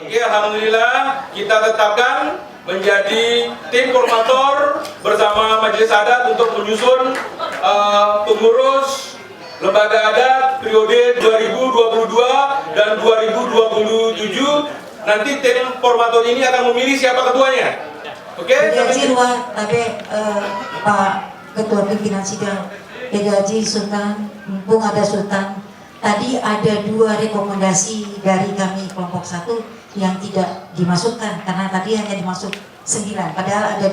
Oke, alhamdulillah kita tetapkan menjadi tim koordinator bersama Majelis Adat untuk menyusun pengurus lembaga adat periode 2022 dan 2027. Nanti tim koordinator ini akan memilih siapa ketuanya. Oke? Tapi Pak Ketua Pimpinan Sidang PGJ Sultan, mumpung ada Sultan, tadi ada 2 rekomendasi dari kami kelompok 1 yang tidak dimasukkan karena tadi hanya dimasuk 9, padahal ada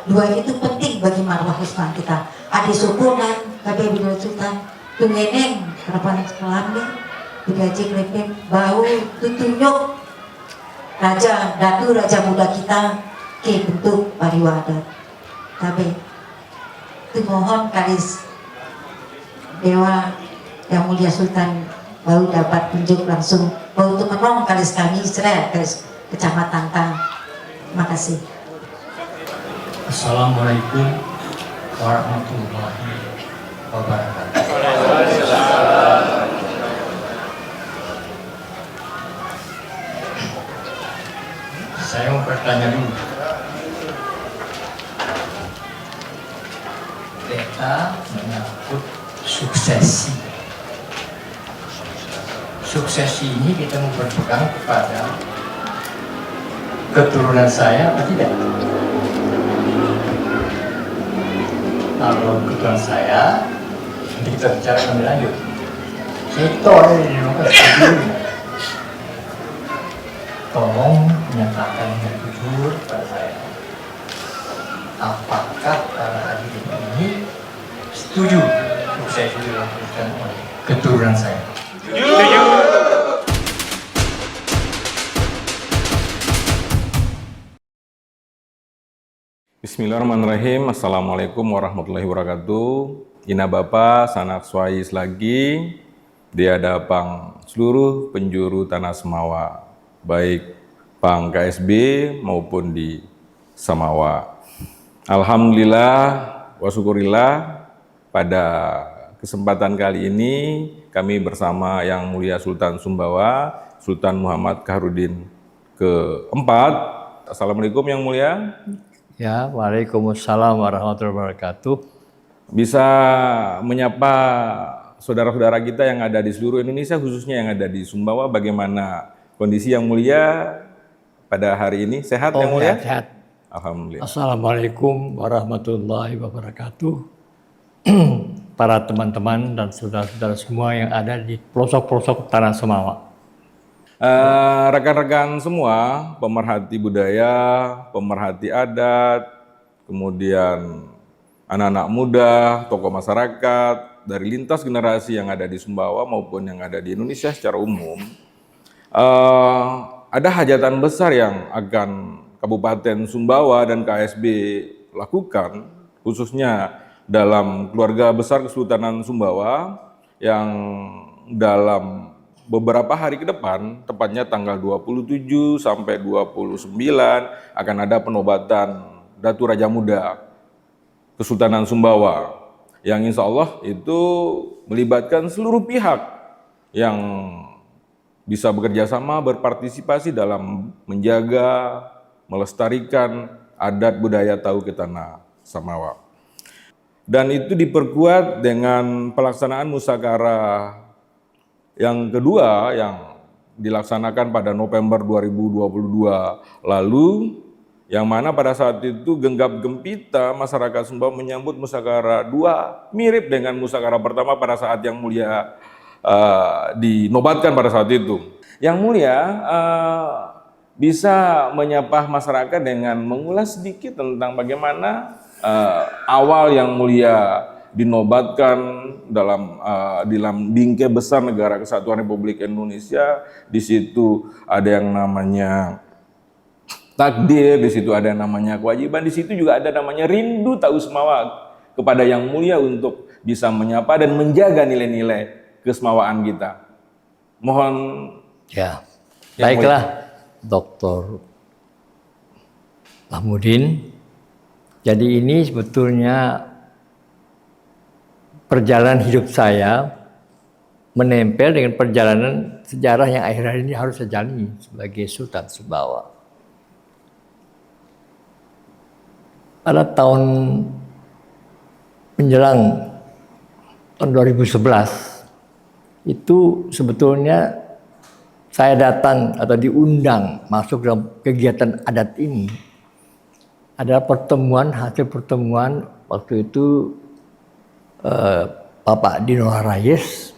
2 itu penting bagi marwah Usman kita. Adi Sukunan, KB Bidul Sultan, Tungeneng, Kerapan Kelamnya, PGJ Krepem, Bau, Tutunyuk, Datu Raja Muda kita ke bentuk pariwada. KB, itu mohon kalis Dewa Yang Mulia Sultan baru dapat tunjuk langsung baru untuk menolong kalis kami Israel kalis kecamatan Tang. Terima kasih. Assalamualaikum warahmatullahi wabarakatuh. Saya mau bertanya dulu. Kita menyangkut suksesi. Suksesi ini kita mau berpegang kepada keturunan saya atau tidak? Kalau keturunan saya, nanti kita bicara lebih lanjut. Itu tolong menyatakan yang jujur pada saya. Apakah para hadirin ini setuju suksesi dilakukan oleh keturunan saya? Bismillahirrahmanirrahim. Assalamualaikum warahmatullahi wabarakatuh. Ina Bapa sanak swais lagi di hadapan seluruh penjuru tanah Semawa, baik Pang KSB maupun di Samawa. Alhamdulillah wa syukurillah, pada kesempatan kali ini kami bersama Yang Mulia Sultan Sumbawa, Sultan Muhammad Kaharudin keempat. Assalamualaikum Yang Mulia. Ya, waalaikumsalam warahmatullahi wabarakatuh. Bisa menyapa saudara-saudara kita yang ada di seluruh Indonesia, khususnya yang ada di Sumbawa, bagaimana kondisi Yang Mulia pada hari ini? Sehat Yang Mulia? Sehat. Alhamdulillah. Assalamualaikum warahmatullahi wabarakatuh. Para teman-teman dan saudara-saudara semua yang ada di pelosok-pelosok tanah Semawa. Rekan-rekan semua, pemerhati budaya, pemerhati adat, kemudian anak-anak muda, tokoh masyarakat, dari lintas generasi yang ada di Sumbawa maupun yang ada di Indonesia secara umum, ada hajatan besar yang akan Kabupaten Sumbawa dan KSB lakukan, khususnya dalam keluarga besar Kesultanan Sumbawa yang dalam beberapa hari ke depan, tepatnya tanggal 27 sampai 29 akan ada penobatan Datu Raja Muda Kesultanan Sumbawa yang insya Allah itu melibatkan seluruh pihak yang bisa bekerja sama, berpartisipasi dalam menjaga, melestarikan adat budaya Tahu Tanah Samawa. Dan itu diperkuat dengan pelaksanaan musyawarah yang kedua yang dilaksanakan pada November 2022 lalu, yang mana pada saat itu genggap gempita masyarakat Sumbawa menyambut musyawarah 2 mirip dengan musyawarah pertama pada saat Yang Mulia dinobatkan pada saat itu. Yang Mulia bisa menyapa masyarakat dengan mengulas sedikit tentang bagaimana awal Yang Mulia dinobatkan dalam bingkai besar Negara Kesatuan Republik Indonesia. Di situ ada yang namanya takdir, di situ ada yang namanya kewajiban, di situ juga ada namanya rindu Tahu Semawa kepada Yang Mulia untuk bisa menyapa dan menjaga nilai-nilai kesemawaan kita. Mohon Ya, baiklah Dr. Mahmudin. Jadi ini sebetulnya perjalanan hidup saya menempel dengan perjalanan sejarah yang akhir-akhir ini harus saya jalani sebagai Sultan Sumbawa. Pada tahun menjelang tahun 2011 itu sebetulnya saya datang atau diundang masuk dalam kegiatan adat ini adalah hasil pertemuan waktu itu Bapak Dino Rayes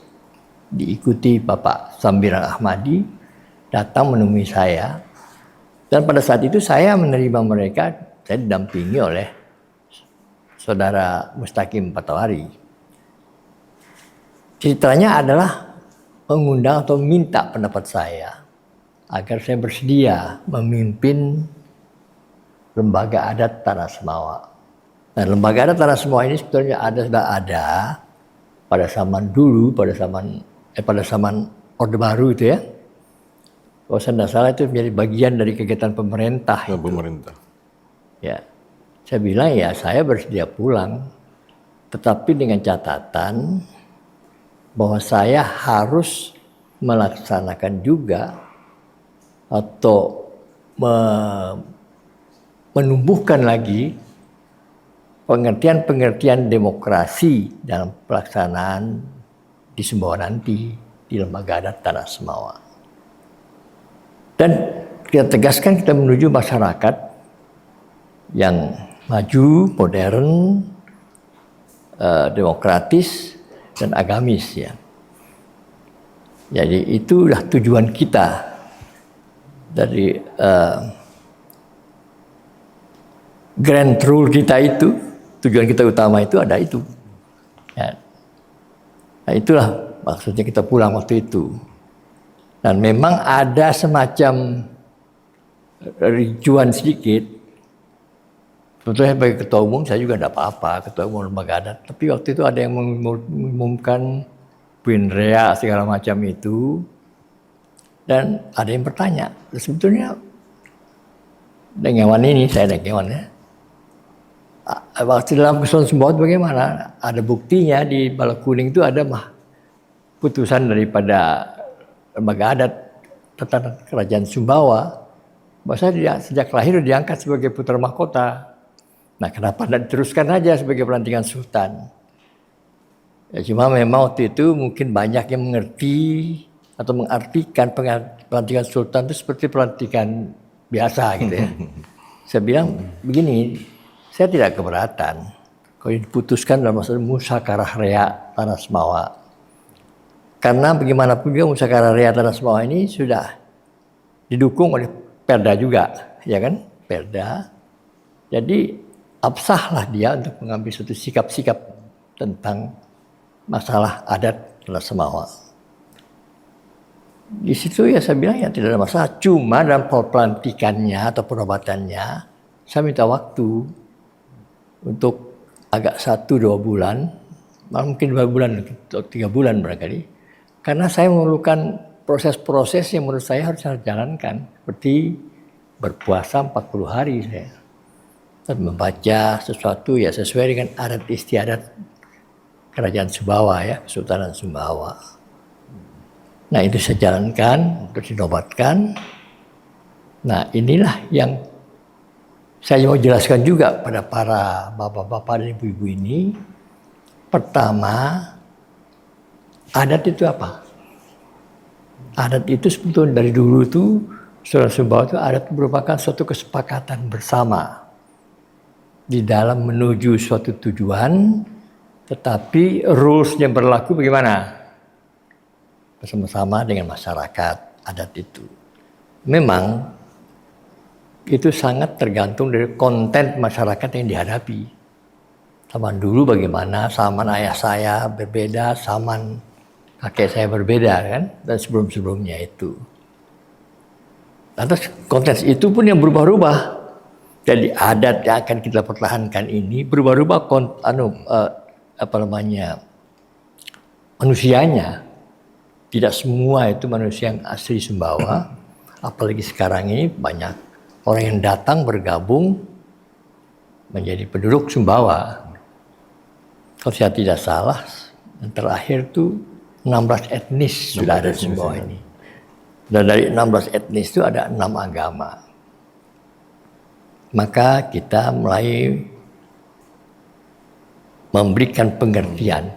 diikuti Bapak Sambiran Ahmadi datang menemui saya, dan pada saat itu saya menerima mereka, saya didampingi oleh Saudara Mustaqim Patawari. Ceritanya adalah mengundang atau minta pendapat saya agar saya bersedia memimpin lembaga adat Tanah Semawa. Nah, lembaga adat Tanah Semawa ini sebetulnya sudah ada pada zaman dulu, pada zaman Orde Baru itu ya. Kalau saya tidak salah itu menjadi bagian dari kegiatan pemerintah. Ya, pemerintah. Ya, saya bilang ya saya bersedia pulang, tetapi dengan catatan bahwa saya harus melaksanakan juga atau menumbuhkan lagi pengertian demokrasi dalam pelaksanaan di Sumbawa nanti di Lembaga Adat Tanah Semawa. Dan kita tegaskan kita menuju masyarakat yang maju, modern, demokratis, dan agamis ya. Jadi itulah tujuan kita dari grand rule kita itu, tujuan kita utama itu ada itu. Ya. Nah itulah maksudnya kita pulang waktu itu. Dan memang ada semacam ricuan sedikit. Sebetulnya sebagai ketua umum saya juga tidak apa-apa, ketua umum lembaga adat. Tapi waktu itu ada yang mengumumkan Buin Rea segala macam itu. Dan ada yang bertanya, sebetulnya Dengewan ini, saya Dengewan ya. Waktu dalam Kesultanan Sumbawa bagaimana? Ada buktinya di Balak Kuning itu ada putusan daripada lembaga adat tentang Kerajaan Sumbawa. Bahwa saya sejak lahir diangkat sebagai putra mahkota. Nah kenapa tidak diteruskan aja sebagai pelantikan sultan? Ya, cuma memang waktu itu mungkin banyak yang mengerti atau mengartikan pelantikan sultan itu seperti pelantikan biasa gitu ya. Saya bilang begini, saya tidak keberatan kalau diputuskan dalam masalah musyawarah rea Tanah Semawa. Karena bagaimanapun juga musyawarah rea Tanah Semawa ini sudah didukung oleh Perda juga, ya kan? Perda. Jadi absahlah dia untuk mengambil suatu sikap-sikap tentang masalah adat Tanah Semawa. Di situ ya saya bilang ya tidak ada masalah. Cuma dalam pelantikannya atau perobatannya saya minta waktu untuk agak 1-2 bulan, malah mungkin 2 bulan atau 3 bulan barangkali. Karena saya memerlukan proses-proses yang menurut saya harus saya jalankan. Seperti berpuasa 40 hari saya. Dan membaca sesuatu ya sesuai dengan adat istiadat Kerajaan Sumbawa ya, Kesultanan Sumbawa. Nah itu saya jalankan, terus dinobatkan. Nah inilah yang saya mau jelaskan juga pada para bapak-bapak dan ibu-ibu ini. Pertama, adat itu apa? Adat itu sebetulnya dari dulu itu, Sultan Sumbawa itu adat merupakan suatu kesepakatan bersama di dalam menuju suatu tujuan, tetapi rules yang berlaku bagaimana? Bersama-sama dengan masyarakat adat itu. Memang itu sangat tergantung dari konten masyarakat yang dihadapi. Zaman dulu bagaimana, zaman ayah saya berbeda, zaman kakek saya berbeda kan, dan sebelum-sebelumnya itu. Lantas konteks itu pun yang berubah-ubah. Jadi adat yang akan kita pertahankan ini berubah-ubah manusianya. Tidak semua itu manusia yang asli Sumbawa, apalagi sekarang ini banyak orang yang datang bergabung menjadi penduduk Sumbawa. Kalau saya tidak salah, yang terakhir itu 16 etnis sudah ada di Sumbawa ini. Dan dari 16 etnis itu ada 6 agama. Maka kita mulai memberikan pengertian.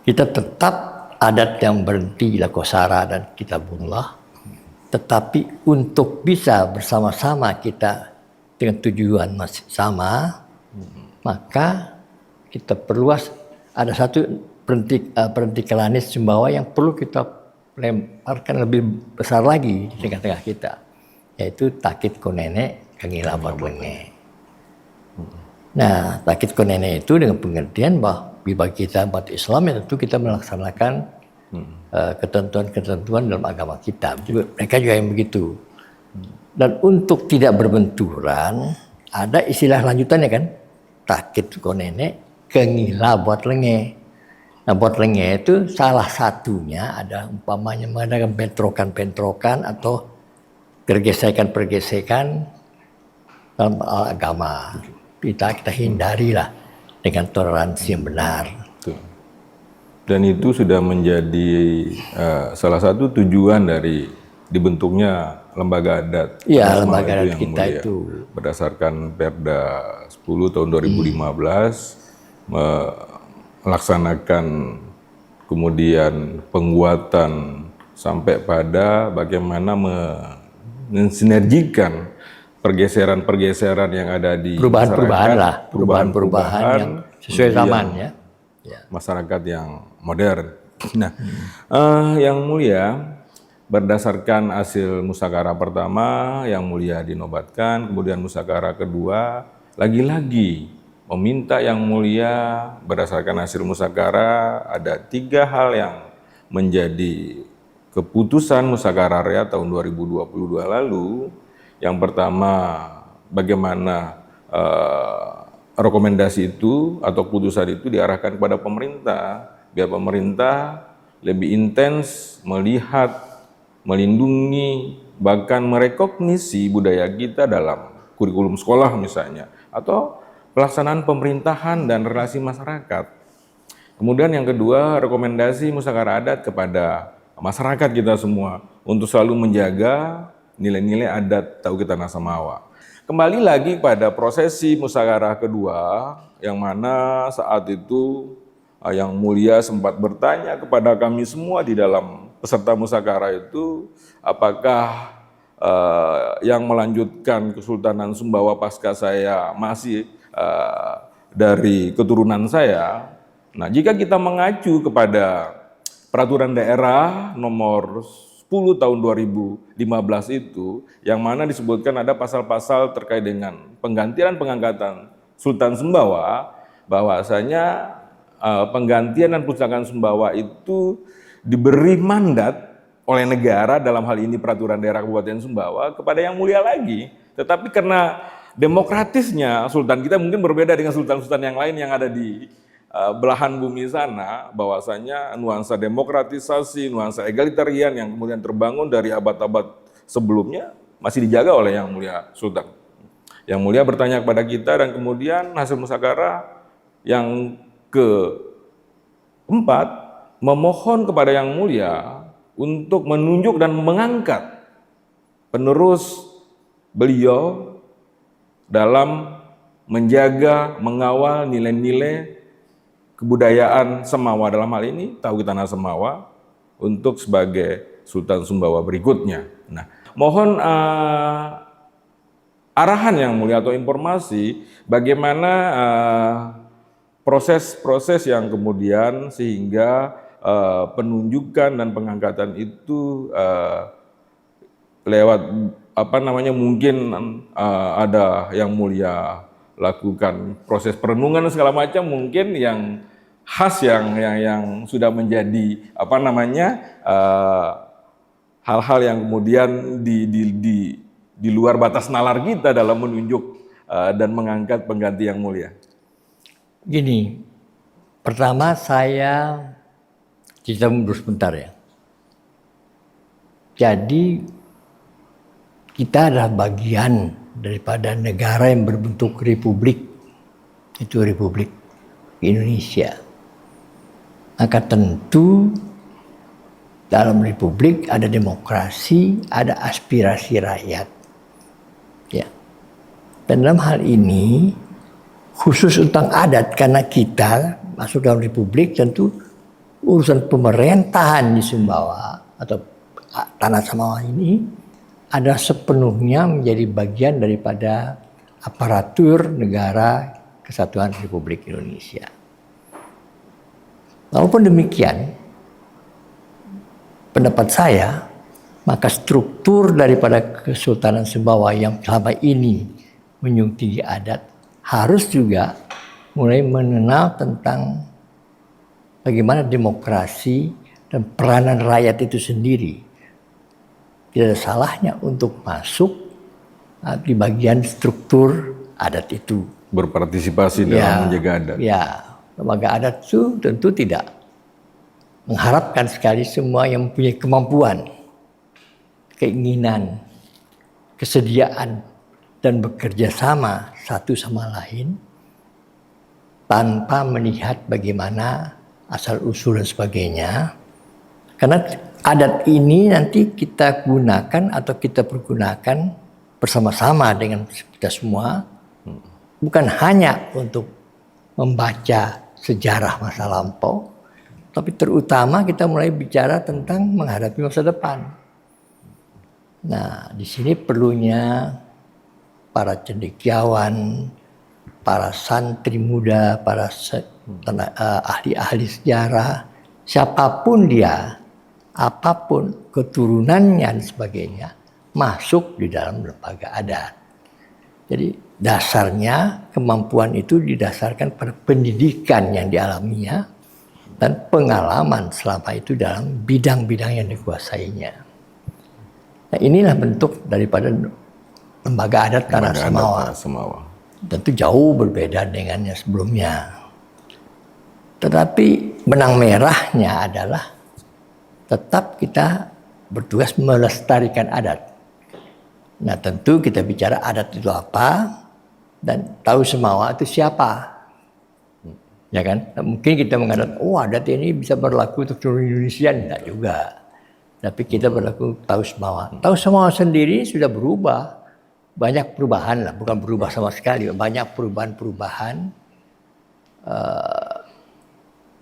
Kita tetap adat yang berhenti di Lakosara dan Kitabullah. Tetapi untuk bisa bersama-sama kita dengan tujuan masih sama, maka kita perluas. Ada satu perintikalanis Sumbawa yang perlu kita lemparkan lebih besar lagi di tengah-tengah kita, yaitu Takit Konene Kangila Barlenge. Nah, Takit Konene itu dengan pengertian bahwa bagi kita umat Islam ya tentu kita melaksanakan ketentuan-ketentuan dalam agama kita. Mereka juga yang begitu. Dan untuk tidak berbenturan, ada istilah lanjutannya kan, Takit Konene Kangila Barlenge. Nah, Barlenge itu salah satunya ada umpamanya mengadakan bentrokan-bentrokan atau pergesekan-pergesekan dalam agama. Kita hindarilah dengan toleransi yang benar. Dan itu sudah menjadi salah satu tujuan dari dibentuknya lembaga adat. Iya, lembaga adat kita mulia. Itu berdasarkan Perda 10 tahun 2015 melaksanakan kemudian penguatan sampai pada bagaimana mensinergikan pergeseran-pergeseran yang ada di perubahan-perubahan yang sesuai zaman ya. Masyarakat yang modern. Nah, yang mulia, berdasarkan hasil musyawarah pertama, yang mulia dinobatkan, kemudian musyawarah kedua, lagi-lagi meminta yang mulia berdasarkan hasil musyawarah ada 3 hal yang menjadi keputusan musyawarah rakyat tahun 2022 lalu. Yang pertama, bagaimana rekomendasi itu atau putusan itu diarahkan kepada pemerintah, biar pemerintah lebih intens melihat, melindungi, bahkan merekognisi budaya kita dalam kurikulum sekolah misalnya, atau pelaksanaan pemerintahan dan relasi masyarakat. Kemudian yang kedua, rekomendasi musyawarah adat kepada masyarakat kita semua untuk selalu menjaga nilai-nilai adat Tauhid Tanah Samawa. Kembali lagi pada prosesi musyawarah kedua, yang mana saat itu yang mulia sempat bertanya kepada kami semua di dalam peserta musyawarah itu, apakah yang melanjutkan Kesultanan Sumbawa pasca saya masih dari keturunan saya. Nah, jika kita mengacu kepada peraturan daerah nomor 10 tahun 2015 itu, yang mana disebutkan ada pasal-pasal terkait dengan penggantian pengangkatan Sultan Sumbawa, bahwasanya penggantian dan pusakaan Sumbawa itu diberi mandat oleh negara, dalam hal ini peraturan daerah Kabupaten Sumbawa, kepada yang mulia lagi. Tetapi karena demokratisnya Sultan kita mungkin berbeda dengan sultan-sultan yang lain yang ada di belahan bumi sana, bahwasanya nuansa demokratisasi, nuansa egalitarian yang kemudian terbangun dari abad-abad sebelumnya masih dijaga oleh yang mulia Sultan. Yang mulia bertanya kepada kita, dan kemudian hasil musyawarah yang keempat memohon kepada yang mulia untuk menunjuk dan mengangkat penerus beliau dalam menjaga, mengawal nilai-nilai kebudayaan Semawa, dalam hal ini Tauhid Tanah Semawa, untuk sebagai Sultan Sumbawa berikutnya. Nah, mohon arahan yang mulia atau informasi bagaimana proses-proses yang kemudian sehingga penunjukan dan pengangkatan itu lewat mungkin ada yang mulia lakukan proses perenungan segala macam, mungkin yang khas yang sudah menjadi hal-hal yang kemudian di luar batas nalar kita dalam menunjuk dan mengangkat pengganti yang mulia. Gini, pertama saya cerita mundur sebentar ya. Jadi kita adalah bagian daripada negara yang berbentuk republik, itu Republik Indonesia. Maka tentu dalam republik ada demokrasi, ada aspirasi rakyat. Ya. Dan dalam hal ini khusus tentang adat, karena kita masuk dalam republik, tentu urusan pemerintahan di Sumbawa atau Tanah Samawa ini adalah sepenuhnya menjadi bagian daripada aparatur negara Kesatuan Republik Indonesia. Walaupun demikian, pendapat saya, maka struktur daripada Kesultanan Sumbawa yang selama ini menjunjung tinggi adat harus juga mulai mengenal tentang bagaimana demokrasi dan peranan rakyat itu sendiri. Tidak ada salahnya untuk masuk di bagian struktur adat itu. Berpartisipasi dalam menjaga adat. Ya, lembaga adat itu tentu tidak mengharapkan sekali semua yang mempunyai kemampuan, keinginan, kesediaan, dan bekerja sama satu sama lain tanpa melihat bagaimana asal-usul dan sebagainya. Karena adat ini nanti kita gunakan atau kita pergunakan bersama-sama dengan kita semua, bukan hanya untuk membaca sejarah masa lampau, tapi terutama kita mulai bicara tentang menghadapi masa depan. Nah, di sini perlunya para cendekiawan, para santri muda, para ahli-ahli sejarah, siapapun dia, apapun keturunannya dan sebagainya, masuk di dalam lembaga adat. Jadi dasarnya kemampuan itu didasarkan pada pendidikan yang dialaminya dan pengalaman selama itu dalam bidang-bidang yang dikuasainya. Nah, inilah bentuk daripada lembaga adat Tanah Samawa. Tentu jauh berbeda dengan yang sebelumnya. Tetapi benang merahnya adalah tetap kita bertugas melestarikan adat. Nah, tentu kita bicara adat itu apa dan tahu Samawa itu siapa. Ya kan? Nah, mungkin kita mengatakan, oh adat ini bisa berlaku untuk seluruh Indonesia. Tidak juga. Tapi kita berlaku tahu Samawa. Tahu Samawa sendiri sudah berubah. Banyak perubahan lah, bukan berubah sama sekali. Banyak perubahan-perubahan.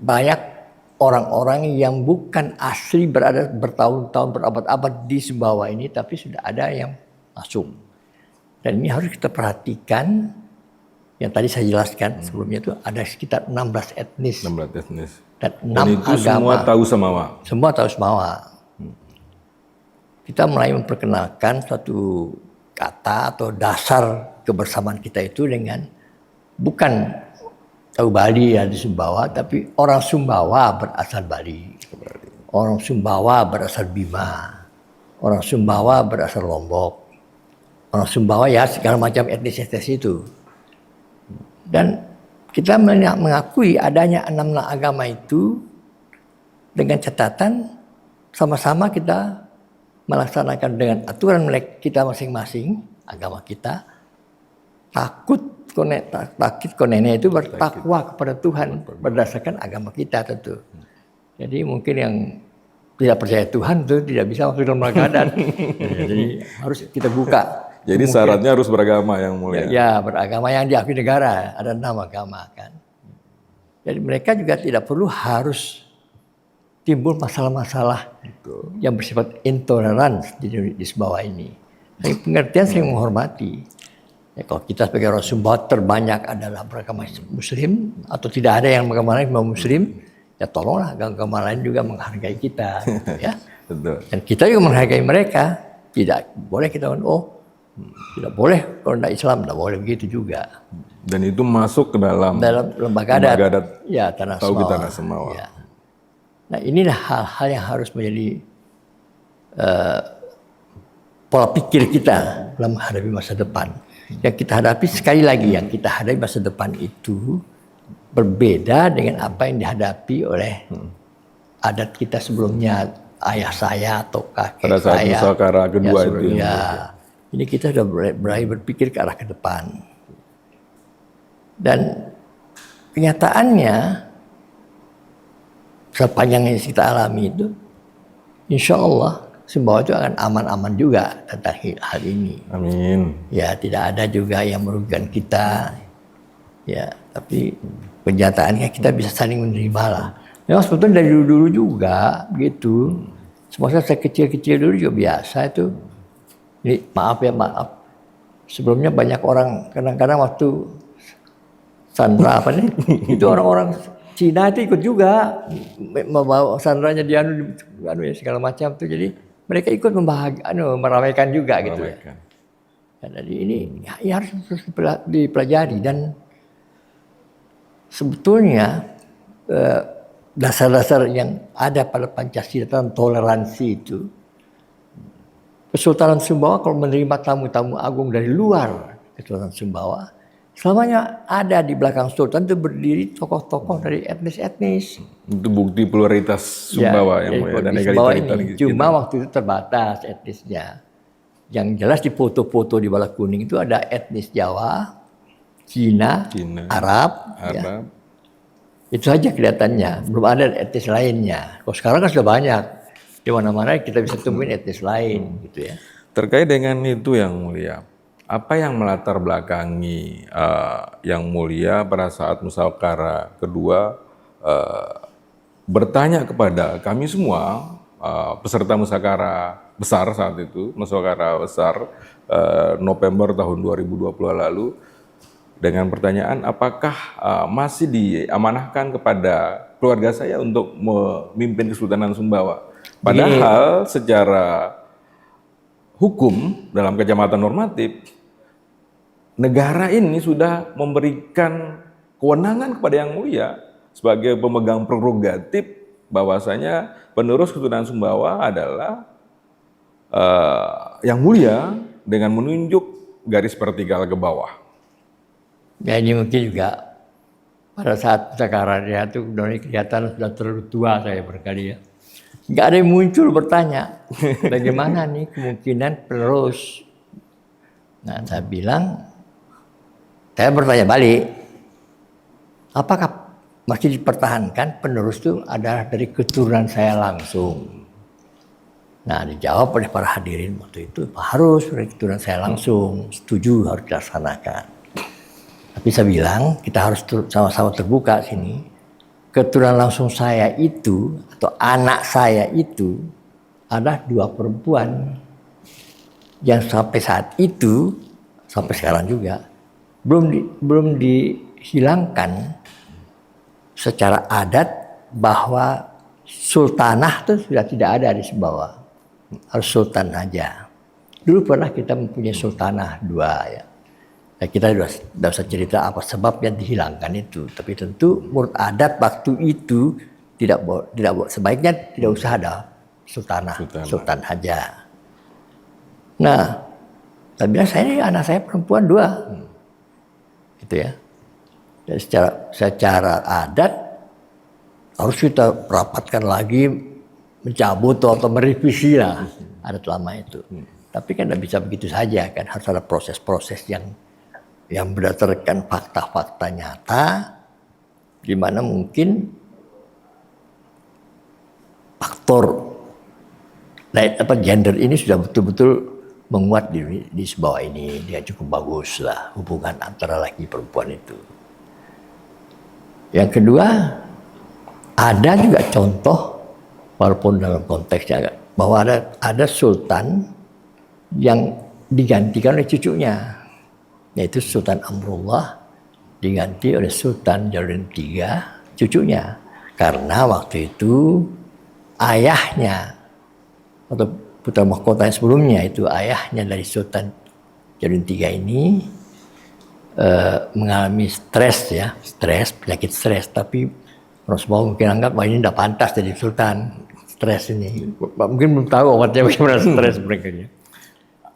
Banyak orang-orang yang bukan asli berada bertahun-tahun, berabad-abad di Sumbawa ini, tapi sudah ada yang masuk. Dan ini harus kita perhatikan. Yang tadi saya jelaskan sebelumnya itu ada sekitar 16 etnis. 16 etnis. Dan 6 Dan itu agama. semua tahu Samawa. Semua tahu Samawa. Kita mulai memperkenalkan suatu kata atau dasar kebersamaan kita itu dengan bukan tahu Bali ya di Sumbawa, tapi orang Sumbawa berasal Bali. Orang Sumbawa berasal Bima. Orang Sumbawa berasal Lombok. Orang Sumbawa ya segala macam etnis-etnis itu. Dan kita mengakui adanya 6 agama itu dengan catatan sama-sama kita melaksanakan dengan aturan kita masing-masing, agama kita, takut konene itu bertakwa kepada Tuhan berdasarkan agama kita tentu. Jadi mungkin yang tidak percaya Tuhan itu tidak bisa masuk dalam lembaga adat. Jadi harus kita buka. Jadi syaratnya harus beragama yang mulia. Ya, beragama yang diakui negara, ada 6 agama kan. Jadi mereka juga tidak perlu harus timbul masalah-masalah yang bersifat intoleran di bawah ini. Tapi pengertian saya menghormati. Ya, kalau kita sebagai orang Sumbawa terbanyak adalah beragama Muslim atau tidak ada yang beragama lain Muslim, ya tolonglah agama lain juga menghargai kita, gitu ya. Betul. Dan kita juga menghargai mereka. Tidak boleh kita tidak boleh kalau tidak Islam, tidak boleh begitu juga. Dan itu masuk ke dalam lembaga adat. Ya, Tanah Samawa. Ya. Nah, inilah hal-hal yang harus menjadi pola pikir kita dalam menghadapi masa depan. Yang kita hadapi sekali lagi, yang kita hadapi masa depan itu berbeda dengan apa yang dihadapi oleh adat kita sebelumnya, ayah saya atau kakek pada saat saya. Nusakara kedua ya, itu. Ya. Ini kita sudah mulai berpikir ke arah ke depan. Dan kenyataannya sepanjang yang kita alami itu, insya Allah Sumbawa itu akan aman-aman juga tentang hal ini. Amin. Ya, tidak ada juga yang merugikan kita. Ya, tapi kenyataannya kita bisa saling menerima lah. Memang sebetulnya dari dulu-dulu juga gitu. Semasa saya kecil-kecil dulu juga biasa itu. Ini maaf. Sebelumnya banyak orang kadang-kadang waktu Sandra apa nih, itu orang-orang Cina itu ikut juga membawa sandranya ya, segala macam tuh. Jadi mereka ikut meramaikan juga gitu ya. Jadi ini ya harus terus dipelajari dan sebetulnya dasar-dasar yang ada pada Pancasila tentang toleransi itu, Kesultanan Sumbawa kalau menerima tamu-tamu agung dari luar Kesultanan Sumbawa, selamanya ada di belakang Sultan itu berdiri tokoh-tokoh dari etnis-etnis. Itu bukti pluralitas Sumbawa yang mulia dan egaliter. Cuma waktu itu terbatas etnisnya. Yang jelas di foto-foto di Balak Kuning itu ada etnis Jawa, Cina. Arab. Ya. Itu saja kelihatannya, belum ada etnis lainnya. Kalau sekarang kan sudah banyak, di mana-mana kita bisa temuin etnis lain, gitu ya. Terkait dengan itu yang mulia, apa yang melatar belakangi yang mulia pada saat musyawarah kedua bertanya kepada kami semua peserta musyawarah besar saat itu, musyawarah besar November tahun 2020 lalu, dengan pertanyaan apakah masih diamanahkan kepada keluarga saya untuk memimpin Kesultanan Sumbawa. Padahal secara hukum dalam kacamata normatif, negara ini sudah memberikan kewenangan kepada Yang Mulia sebagai pemegang prerogatif bahwasanya penerus Kesultanan Sumbawa adalah Yang Mulia dengan menunjuk garis vertikal ke bawah. Ya ini mungkin juga pada saat sekarang dia tuh kelihatan sudah terlalu tua saya berkali ya. Nggak ada yang muncul bertanya bagaimana nih kemungkinan penerus. Nah saya bilang, saya bertanya balik, apakah masih dipertahankan penerus itu adalah dari keturunan saya langsung? Nah dijawab oleh para hadirin waktu itu, harus dari keturunan saya langsung, setuju harus dilaksanakan. Tapi saya bilang kita harus sama-sama terbuka sini. Keturunan langsung saya itu atau anak saya itu adalah 2 perempuan yang sampai saat itu sampai sekarang juga belum dihilangkan secara adat bahwa sultanah itu sudah tidak ada di Sumbawa, harus sultan aja. Dulu pernah kita mempunyai sultanah 2 ya. Ya, kita sudah usah cerita apa sebab yang dihilangkan itu. Tapi tentu menurut adat waktu itu tidak sebaiknya tidak usah ada sultan aja. Nah, saya bilang anak saya perempuan 2, gitu ya. Dan secara adat harus kita rapatkan lagi, mencabut atau merevisi lah adat lama itu. Tapi kan tidak bisa begitu saja kan, harus ada proses-proses yang berdasarkan fakta-fakta nyata, di mana mungkin faktor gender ini sudah betul-betul menguat di Sumbawa ini. Dia cukup bagus lah hubungan antara laki perempuan itu. Yang kedua, ada juga contoh walaupun dalam konteksnya bahwa ada sultan yang digantikan oleh cucunya, yaitu Sultan Amrullah diganti oleh Sultan Jalaluddin III, cucunya. Karena waktu itu ayahnya atau putra mahkota yang sebelumnya itu ayahnya dari Sultan Jalaluddin III ini mengalami penyakit stres. Tapi Rasulullah mungkin anggap bahwa ini tidak pantas jadi sultan, stres ini. Mungkin belum tahu obatnya bagaimana stres mereka.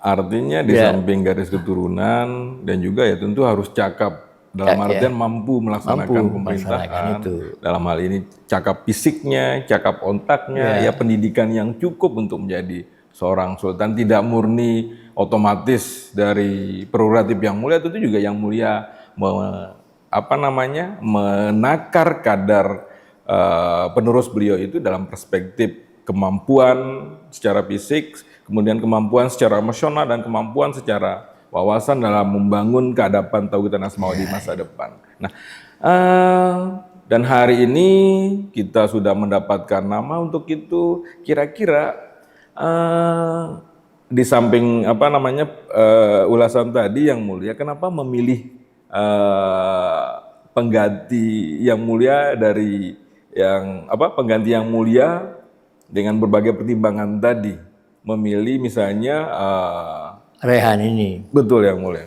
Artinya di samping garis keturunan dan juga ya tentu harus cakap dalam artian mampu melaksanakan pemerintahan. Dalam hal ini cakap fisiknya, cakap otaknya, ya pendidikan yang cukup untuk menjadi seorang sultan, tidak murni otomatis dari prerogatif Yang Mulia. Tentu juga Yang Mulia menakar kadar penerus beliau itu dalam perspektif kemampuan secara fisik, kemudian kemampuan secara emosional, dan kemampuan secara wawasan dalam membangun keadapan Tauhid Tanah Semawa di masa depan. Nah, dan hari ini kita sudah mendapatkan nama untuk itu. Kira-kira di samping ulasan tadi yang mulia, kenapa memilih pengganti yang mulia dari pengganti yang mulia dengan berbagai pertimbangan tadi, memilih misalnya Rehan ini. betul yang mulia.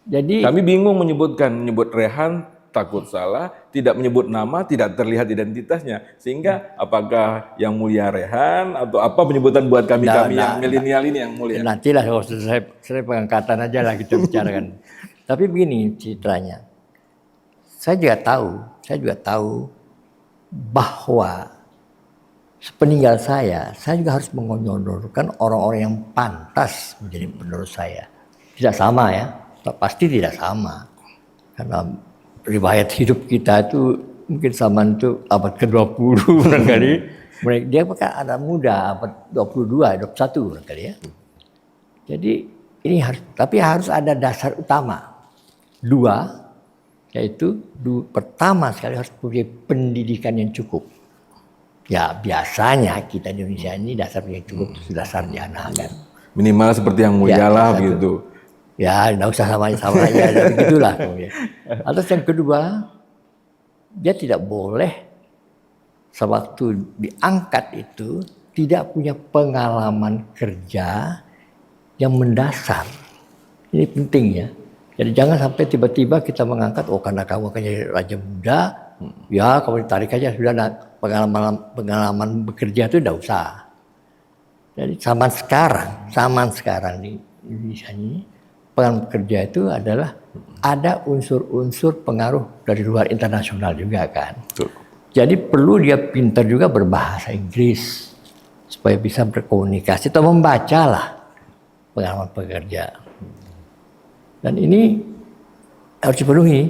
Jadi Kami bingung menyebut Rehan, takut salah, tidak menyebut nama, tidak terlihat identitasnya, sehingga apakah yang mulia Rehan atau apa penyebutan buat kami yang milenial ini yang mulia? nantilah kalau selesai pengangkatan aja lah kita bicarakan. Tapi begini ceritanya. Saya juga tahu bahwa sepeninggal saya juga harus mengonjolkan orang-orang yang pantas menjadi penerus saya. Tidak sama ya, pasti tidak sama. Karena riwayat hidup kita itu mungkin zaman itu abad ke-20 barangkali. Dia kan anak muda, abad 22, 21 barangkali ya. Jadi ini harus ada dasar utama. Dua, yaitu pertama sekali harus punya pendidikan yang cukup. Ya biasanya kita di Indonesia ini dasar yang cukup itu sudah sarjana kan. Minimal seperti yang mulia lah begitu. Ya nggak usah sama aja, begitulah. Atau yang kedua, dia tidak boleh sewaktu diangkat itu tidak punya pengalaman kerja yang mendasar. Ini penting ya. Jadi jangan sampai tiba-tiba kita mengangkat, karena kamu akan jadi raja muda, ya kamu ditarik aja, sudah ada pengalaman bekerja itu tidak usah. Jadi zaman sekarang di Indonesia ini, pengalaman bekerja itu adalah ada unsur-unsur pengaruh dari luar internasional juga kan. Betul. Jadi perlu dia pintar juga berbahasa Inggris supaya bisa berkomunikasi atau membacalah pengalaman pekerja. Dan ini harus dipenuhi.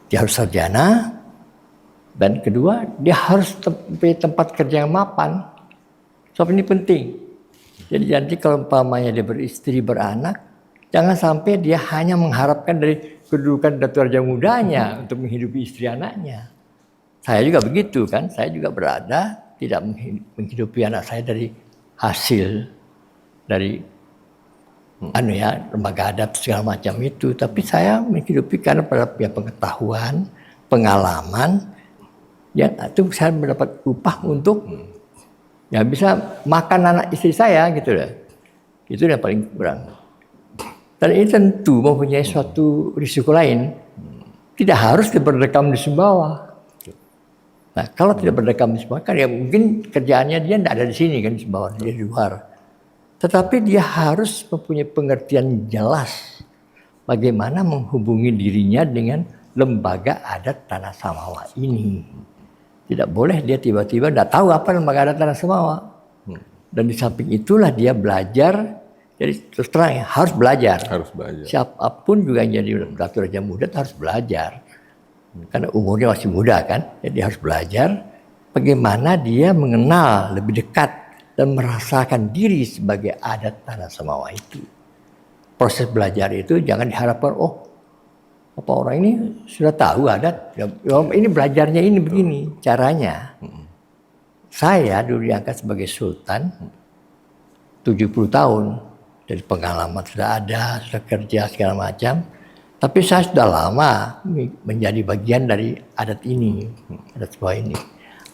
Dia harus sarjana, dan kedua dia harus tempat kerja yang mapan. Sebab ini penting. Jadi nanti kalau umpamanya dia beristri, beranak, jangan sampai dia hanya mengharapkan dari kedudukan Datuk Raja Mudanya untuk menghidupi istri anaknya. Saya juga begitu kan, saya juga berada tidak menghidupi anak saya dari hasil dari lembaga adat segala macam itu, tapi saya menghidupi karena pada pengetahuan, pengalaman, yang itu saya mendapat upah untuk ya bisa makan anak istri saya gitu loh. Itu yang paling kurang. Dan ini tentu mempunyai suatu risiko lain. Tidak harus berdekam di Sumbawa. Nah, kalau tidak berdekam di Sumbawa kan ya mungkin kerjaannya dia tidak ada di sini kan di Sumbawa, dia di luar. Tetapi dia harus mempunyai pengertian jelas bagaimana menghubungi dirinya dengan lembaga adat Tanah Samawa ini. Tidak boleh dia tiba-tiba tidak tahu apa lembaga adat Tanah Samawa. Dan di samping itulah dia belajar. Jadi terus terang ya, harus belajar. Harus belajar. Siapapun juga yang jadi Datuk Raja Muda harus belajar. Karena umurnya masih muda kan. Jadi harus belajar bagaimana dia mengenal lebih dekat dan merasakan diri sebagai adat Tanah Samawa itu. Proses belajar itu jangan diharapkan, apa orang ini sudah tahu adat, ini belajarnya ini begini caranya. Saya dulu diangkat sebagai sultan 70 tahun. Jadi pengalaman sudah ada, sudah kerja segala macam. Tapi saya sudah lama menjadi bagian dari adat ini, adat Sumbawa ini.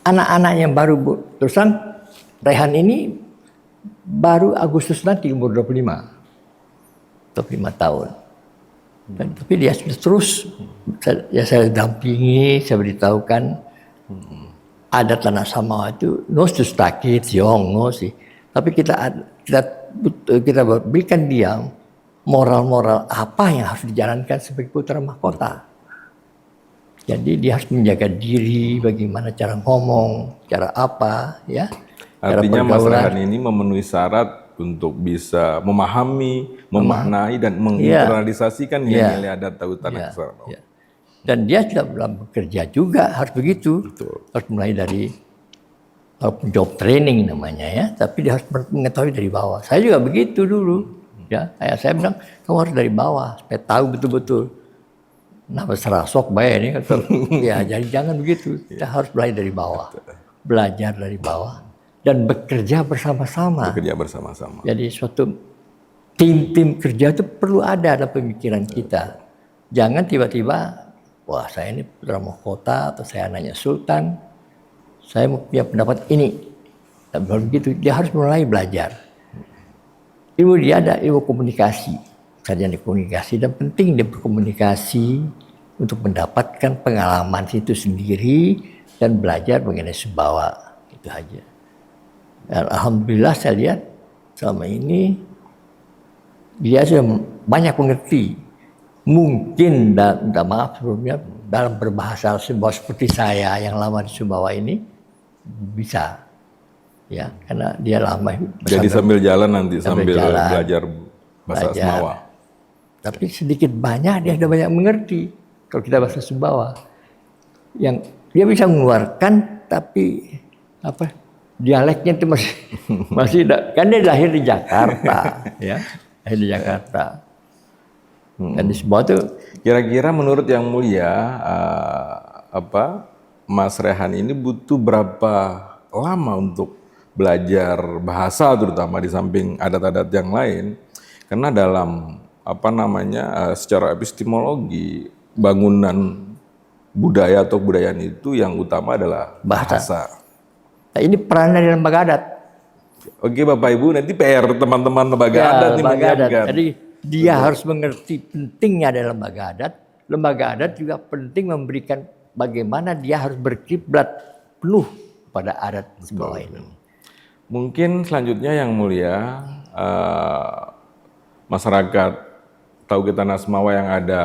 Anak-anak yang baru terusan Rehan ini baru Agustus nanti umur 25 tahun. Dan, tapi dia sudah terus, saya dampingi, saya beritahukan adat Tanah Samawa itu nosus takit, siong, nosi. Tapi kita berikan dia moral-moral apa yang harus dijalankan sebagai putra mahkota. Jadi dia harus menjaga diri, bagaimana cara ngomong, cara apa, ya. Artinya Mas Rehan ini memenuhi syarat untuk bisa memahami, memaknai dan menginternalisasikan nilai-nilai adat Tanah Samawa. Ya. Dan dia sudah dalam bekerja juga harus begitu. Betul. Harus mulai dari walaupun job training namanya ya, tapi dia harus mengetahui dari bawah. Saya juga begitu dulu, ya. Kayak saya bilang, kamu harus dari bawah supaya tahu betul-betul. Nah, serasok baik ini kan. Ya, jadi jangan begitu. Kita harus belajar dari bawah, belajar dari bawah dan bekerja bersama-sama. Bekerja bersama-sama. Jadi suatu tim kerja itu perlu ada dalam pemikiran kita. Jangan tiba-tiba, wah saya ini putra mahkota atau saya anaknya sultan, saya mau punya pendapat ini. Dan begitu, dia harus mulai belajar. Ilmu dia ada ilmu komunikasi, sarjana komunikasi, dan penting dia berkomunikasi untuk mendapatkan pengalaman itu sendiri dan belajar mengenai Sumbawa. Itu aja. Dan alhamdulillah saya lihat selama ini dia sudah banyak mengerti. Mungkin, minta maaf sebelumnya, dalam berbahasa Sumbawa seperti saya yang lama di Sumbawa ini bisa, ya, karena dia lama. Jadi sambil jalan nanti sambil belajar bahasa Sumbawa. Tapi sedikit banyak dia sudah banyak mengerti kalau kita bahasa Sumbawa. Yang dia bisa mengeluarkan, tapi apa? Dialeknya itu masih kan dia lahir di Jakarta, ya, lahir di Jakarta. Dan di Sumbawa itu kira-kira menurut Yang Mulia Mas Rehan ini butuh berapa lama untuk belajar bahasa, terutama di samping adat-adat yang lain? Karena dalam secara epistemologi bangunan budaya atau kebudayaan itu yang utama adalah bahasa. Nah, ini peran dari lembaga adat. Oke Bapak Ibu, nanti PR teman-teman lembaga adat nih menyiapkan. Jadi dia harus mengerti pentingnya ada lembaga adat. Lembaga adat juga penting memberikan bagaimana dia harus berkiblat penuh pada adat Sumbawa ini. Mungkin selanjutnya Yang Mulia, masyarakat Tauge Tanah Semawa yang ada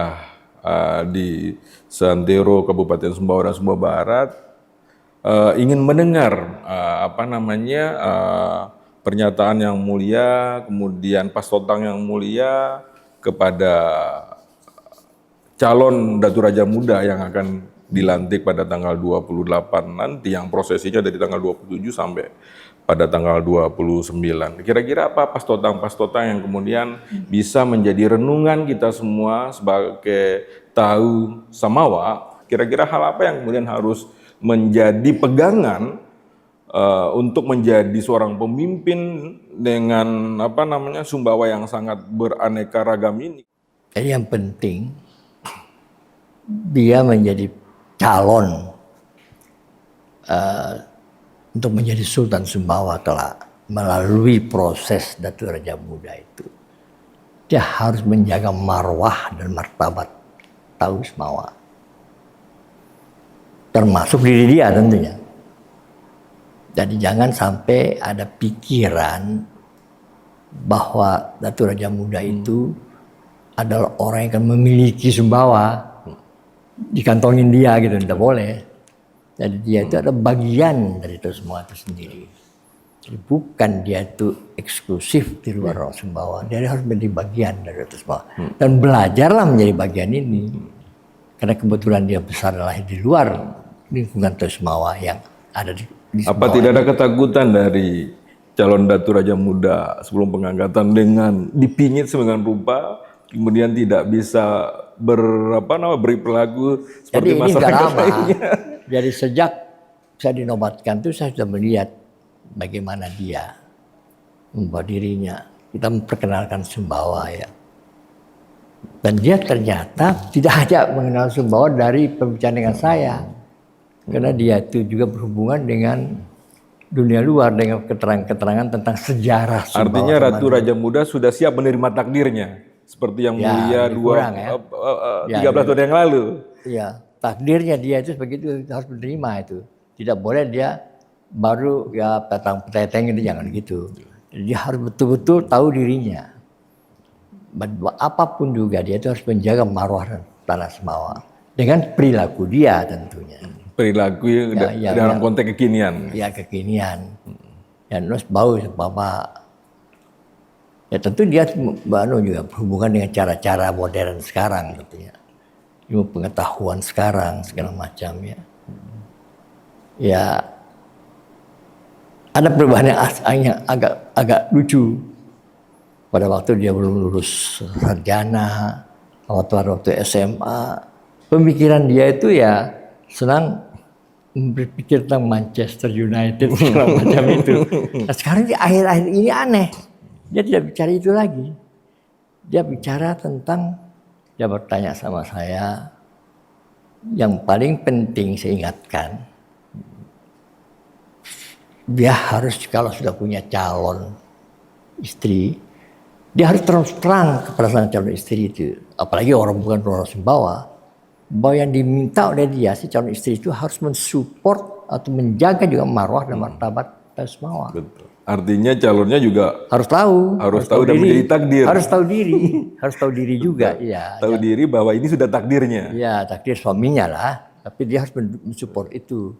di Santero, Kabupaten Sumbawa dan Sumbawa Barat ingin mendengar pernyataan Yang Mulia, kemudian pastotang Yang Mulia kepada calon Datu Raja Muda yang akan dilantik pada tanggal 28 nanti, yang prosesinya dari tanggal 27 sampai pada tanggal 29. Kira-kira apa pastotang-pastotang yang kemudian bisa menjadi renungan kita semua sebagai tahu Samawa? Kira-kira hal apa yang kemudian harus menjadi pegangan untuk menjadi seorang pemimpin dengan Sumbawa yang sangat beraneka ragam ini? Jadi yang penting dia menjadi calon untuk menjadi Sultan Sumbawa telah melalui proses Datu Raja Muda itu. Dia harus menjaga marwah dan martabat Tahu Samawa. Termasuk diri dia tentunya. Jadi jangan sampai ada pikiran bahwa Datu Raja Muda itu adalah orang yang akan memiliki Sumbawa, dikantongin dia gitu, tidak boleh. Jadi dia itu ada bagian dari itu semua itu sendiri. Jadi bukan dia itu eksklusif di luar orang Sumbawa, dia harus menjadi bagian dari itu semua. Dan belajarlah menjadi bagian ini. Karena kebetulan dia besar lahir di luar lingkungan Tahu Samawa yang ada di Sumbawa. Apa tidak ada ketakutan dari calon Datu Raja Muda sebelum pengangkatan dengan dipingit semacam rupa, kemudian tidak bisa berperilaku seperti masyarakat lainnya? Jadi sejak saya dinobatkan itu saya sudah melihat bagaimana dia membawa dirinya. Kita memperkenalkan Sumbawa ya. Dan dia ternyata tidak hanya mengenal Sumbawa dari pembicaraan dengan saya. Karena dia itu juga berhubungan dengan dunia luar dengan keterangan-keterangan tentang sejarah Sumbawa. Artinya Ratu Raja Muda sudah siap menerima takdirnya. Seperti Yang Mulia 13 tahun yang lalu. Iya, takdirnya dia itu begitu, harus menerima itu. Tidak boleh dia baru ya petang-peteng itu, jangan gitu. Dia harus betul-betul tahu dirinya. Apapun juga dia itu harus menjaga marwah Tanah Samawa dengan perilaku dia tentunya. Perilaku dalam konteks kekinian. Ya kekinian. Dan terus bau Bapak. Ya tentu dia juga berhubungan dengan cara-cara modern sekarang gitu ya. Ilmu pengetahuan sekarang segala macam ya. Ya ada perubahan yang agak lucu. Pada waktu dia belum lulus sarjana, waktu SMA, pemikiran dia itu ya senang berpikir tentang Manchester United segala macam itu. Nah, sekarang di akhir-akhir ini aneh, dia tidak bicara itu lagi. Dia bicara tentang, dia bertanya sama saya, yang paling penting saya ingatkan, dia harus kalau sudah punya calon istri, dia harus terus terang kepada sang calon istri itu. Apalagi orang bukan orang Sumbawa, bahwa yang diminta oleh dia si calon istri itu harus mensupport atau menjaga juga marwah dan martabat Sumbawa. Betul. Artinya calonnya juga Harus tahu dan diri. menjadi takdir. Harus tahu diri, harus tahu diri juga. Ya, Tahu diri bahwa ini sudah takdirnya. ya takdir suaminya lah, tapi dia harus mensupport itu.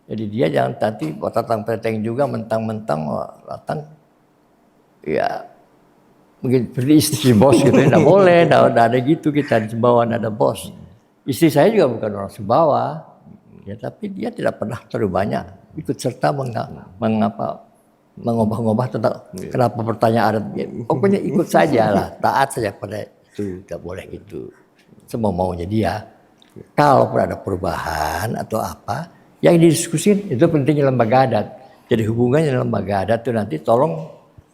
Jadi dia jangan nanti tatang peteng juga mentang-mentang datang ya mungkin seperti istri bos gitu, tidak boleh, tidak ada gitu kita di Sumbawa ada bos. Istri saya juga bukan orang Sumbawa, ya tapi dia tidak pernah terlalu banyak ikut serta mengubah-ubah tentang kenapa pertanyaan adat. Ya, pokoknya ikut saja lah, taat saja pada itu, tidak boleh gitu. Semua maunya dia. Kalaupun ada perubahan atau apa, yang didiskusin itu pentingnya lembaga adat. Jadi hubungannya lembaga adat itu nanti tolong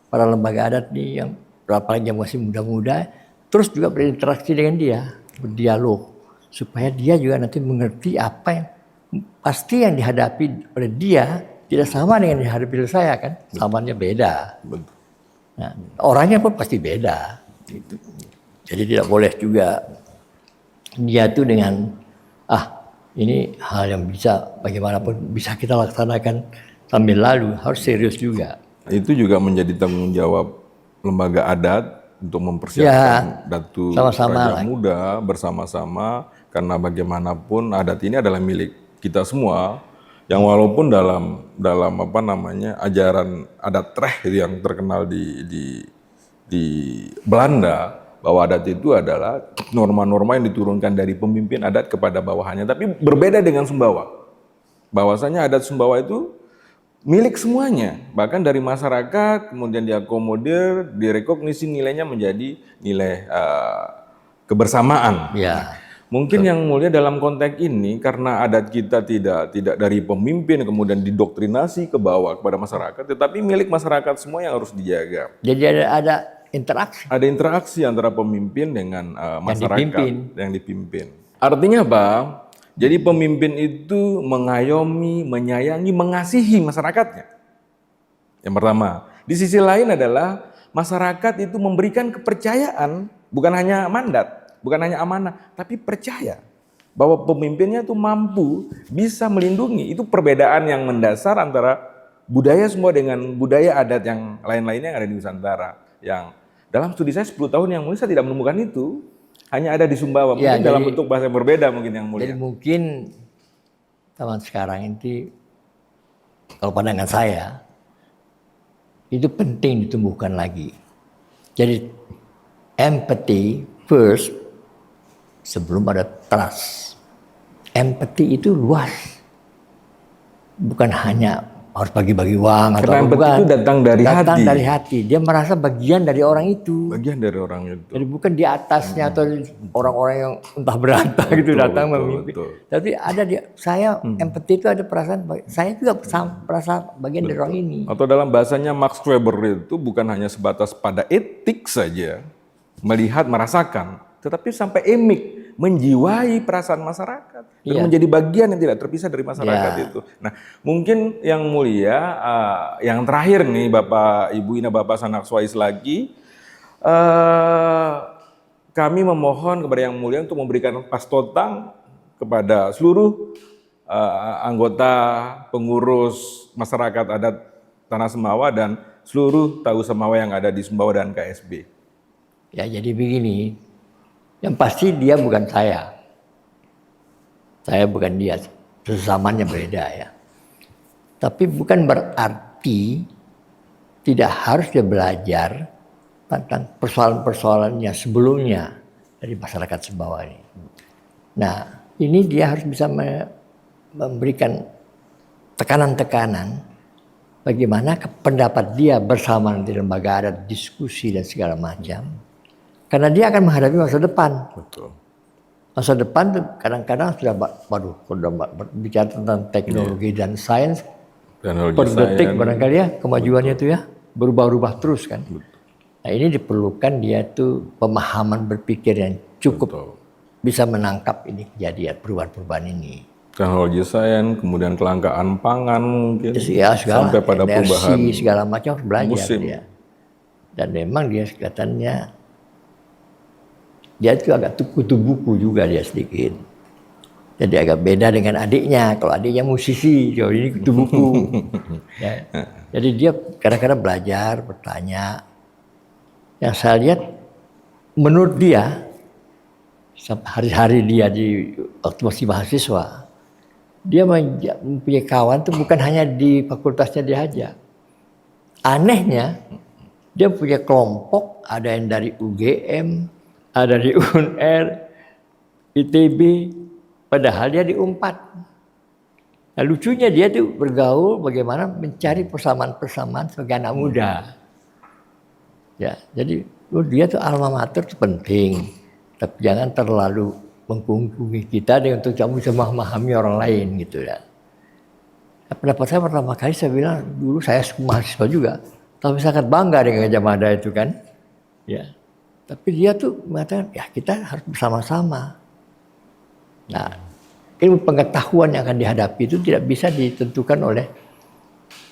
para lembaga adat nih yang apalagi yang masih muda-muda, terus juga berinteraksi dengan dia, berdialog, supaya dia juga nanti mengerti apa yang pasti yang dihadapi oleh dia tidak sama dengan yang dihadapi oleh saya kan, samanya beda. Nah, orangnya pun pasti beda. Gitu. Jadi tidak boleh juga dia tuh dengan ini hal yang bisa bagaimanapun bisa kita laksanakan sambil lalu, harus serius juga. Itu juga menjadi tanggung jawab lembaga adat untuk mempersiapkan Datu Raja Muda bersama-sama, karena bagaimanapun adat ini adalah milik kita semua, yang walaupun dalam apa namanya ajaran adat Treh yang terkenal di Belanda, bahwa adat itu adalah norma-norma yang diturunkan dari pemimpin adat kepada bawahannya, tapi berbeda dengan Sumbawa. Bahwasanya adat Sumbawa itu milik semuanya, bahkan dari masyarakat, kemudian diakomodir, direkognisi nilainya menjadi nilai kebersamaan. Ya. Mungkin yang mulia dalam konteks ini karena adat kita tidak dari pemimpin kemudian didoktrinasi ke bawah kepada masyarakat, tetapi milik masyarakat semua yang harus dijaga. Jadi ada interaksi. Ada interaksi antara pemimpin dengan masyarakat yang dipimpin. Artinya apa? Jadi pemimpin itu mengayomi, menyayangi, mengasihi masyarakatnya. Yang pertama. Di sisi lain adalah masyarakat itu memberikan kepercayaan, bukan hanya mandat, bukan hanya amanah, tapi percaya bahwa pemimpinnya itu mampu bisa melindungi. Itu perbedaan yang mendasar antara budaya semua dengan budaya adat yang lain-lainnya yang ada di Nusantara. Yang dalam studi saya 10 tahun yang mulia saya tidak menemukan itu. Hanya ada di Sumbawa, mungkin dalam bentuk bahasa yang berbeda mungkin yang mulia. Jadi mungkin zaman sekarang ini, kalau pandangan saya, itu penting ditumbuhkan lagi. Jadi empathy first sebelum ada trust. Empathy itu luas, bukan hanya harus bagi-bagi uang atau bukan. Itu datang dari hati. Dia merasa bagian dari orang itu. Bagian dari orang itu. Jadi bukan di atasnya atau orang-orang yang entah berantah gitu datang memimpin. Tapi ada saya empati itu ada perasaan. Saya juga merasa bagian dari orang ini. Atau dalam bahasanya Max Weber itu bukan hanya sebatas pada etik saja, melihat, merasakan, tetapi sampai emik, menjiwai perasaan masyarakat. Dan menjadi bagian yang tidak terpisah dari masyarakat itu. Nah, mungkin yang mulia, yang terakhir nih Bapak Ibu Ina Bapak Sanak Swais lagi, kami memohon kepada yang mulia untuk memberikan pastotang kepada seluruh anggota pengurus masyarakat adat Tanah Semawa dan seluruh Tahu Semawa yang ada di Sumbawa dan KSB. Ya, jadi begini, yang pasti dia bukan saya. Saya bukan dia, sesamanya beda ya. Tapi bukan berarti tidak harus dia belajar tentang persoalan-persoalannya sebelumnya dari masyarakat Sumbawa ini. Nah, ini dia harus bisa memberikan tekanan-tekanan bagaimana pendapat dia bersama nanti lembaga adat, diskusi dan segala macam. Karena dia akan menghadapi masa depan. Betul. Masa depan tuh kadang-kadang sudah bicara tentang teknologi dan sains. Teknologi Per detik sains. barangkali ya kemajuannya itu ya berubah-ubah terus kan. Nah ini diperlukan dia tuh pemahaman berpikir yang cukup Betul. bisa menangkap ini kejadian perubahan-perubahan ini. Teknologi sains, kemudian kelangkaan pangan mungkin, Ya, segala sampai pada energi, perubahan segala macam harus belajar musim. dia. Dan memang dia kelihatannya dia itu agak kutu buku juga dia sedikit. Jadi agak beda dengan adiknya. Kalau adiknya musisi, kalau ini kutu buku. Ya. Jadi dia kadang-kadang belajar, bertanya. Yang saya lihat, menurut dia, hari-hari dia di waktu masih mahasiswa, dia mempunyai kawan itu bukan hanya di fakultasnya dia aja. Anehnya, dia punya kelompok, ada yang dari UGM, ada di UNR, ITB, padahal dia di UNPAD. Nah, lucunya dia tuh bergaul bagaimana mencari persamaan-persamaan sebagai anak muda. Ya, jadi dia tuh alma mater itu penting, tapi jangan terlalu mengkungkungi kita dengan untuk kamu bisa memahami orang lain gitu ya. Pendapat saya pertama kali saya bilang dulu saya mahasiswa juga, tapi sangat bangga dengan Gajah Mada itu kan. Ya. Tapi dia tuh mengatakan ya kita harus bersama-sama. Nah, ilmu pengetahuan yang akan dihadapi itu tidak bisa ditentukan oleh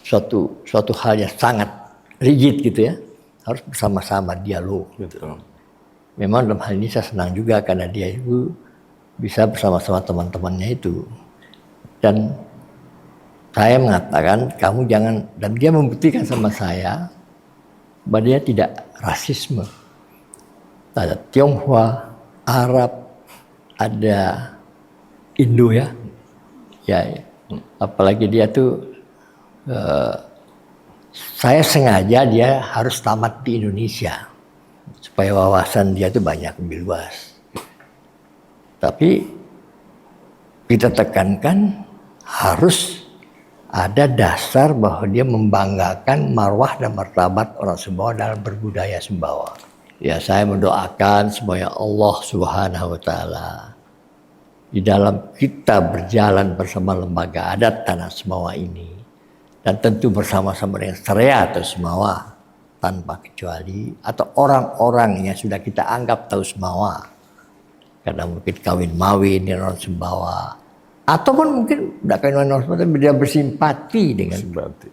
suatu hal yang sangat rigid gitu ya. Harus bersama-sama dialog. Betul. Memang dalam hal ini saya senang juga karena dia itu bisa bersama-sama teman-temannya itu. Dan saya mengatakan kamu jangan, dan dia membuktikan sama saya bahwa dia tidak rasisme. Ada Tionghoa, Arab, ada Indo ya. Ya. Apalagi dia tuh saya sengaja dia harus tamat di Indonesia supaya wawasan dia tuh banyak lebih luas. Tapi kita tekankan harus ada dasar bahwa dia membanggakan marwah dan martabat orang Sumbawa dalam berbudaya Sumbawa. Ya saya mendoakan supaya Allah Subhanahu wa Ta'ala di dalam kita berjalan bersama lembaga adat Tanah Sumbawa ini dan tentu bersama-sama dengan Serea atau Sumbawa tanpa kecuali atau orang-orang yang sudah kita anggap tahu Sumbawa karena mungkin kawin mawin dengan orang Sumbawa ataupun mungkin tidak kawin mawin orang Sumbawa tapi dia bersimpati dengan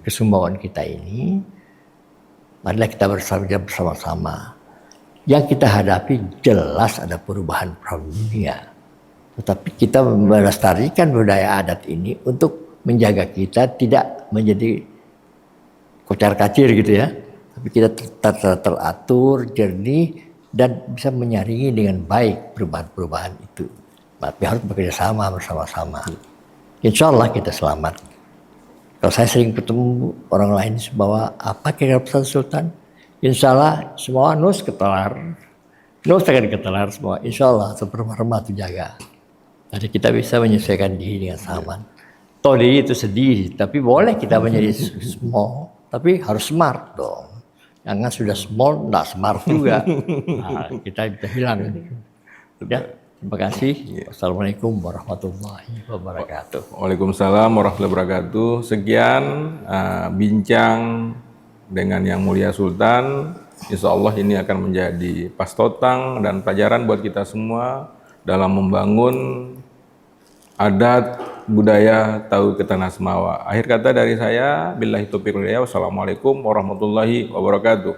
kesumbawaan kita ini. Marilah kita bersama-sama. Yang kita hadapi jelas ada perubahan dunia. Tetapi kita melestarikan budaya adat ini untuk menjaga kita tidak menjadi kocar-kacir gitu ya. Tapi kita teratur, jernih, dan bisa menyaringi dengan baik perubahan-perubahan itu. Tapi harus bekerja sama bersama-sama. Insya Allah kita selamat. Kalau saya sering ketemu orang lain bahwa apa kira-kira pesan Sultan? Insya Allah semua nus ketelar. Nus akan ketelar semua. Insya Allah remah-remah itu jaga. Jadi kita bisa menyesuaikan diri dengan zaman. Toh diri itu sedih, tapi boleh kita menjadi small. Tapi harus smart dong. Jangan sudah small, nggak smart juga. Nah, kita bisa hilang. Ya, terima kasih. Wassalamualaikum warahmatullahi wabarakatuh. Waalaikumsalam warahmatullahi wabarakatuh. Sekian bincang dengan Yang Mulia Sultan. Insya Allah ini akan menjadi pastotang dan pelajaran buat kita semua dalam membangun adat, budaya, tahu ke Tanah Sumbawa. Akhir kata dari saya, billahi taufiq wal hidayah. Wassalamualaikum warahmatullahi wabarakatuh.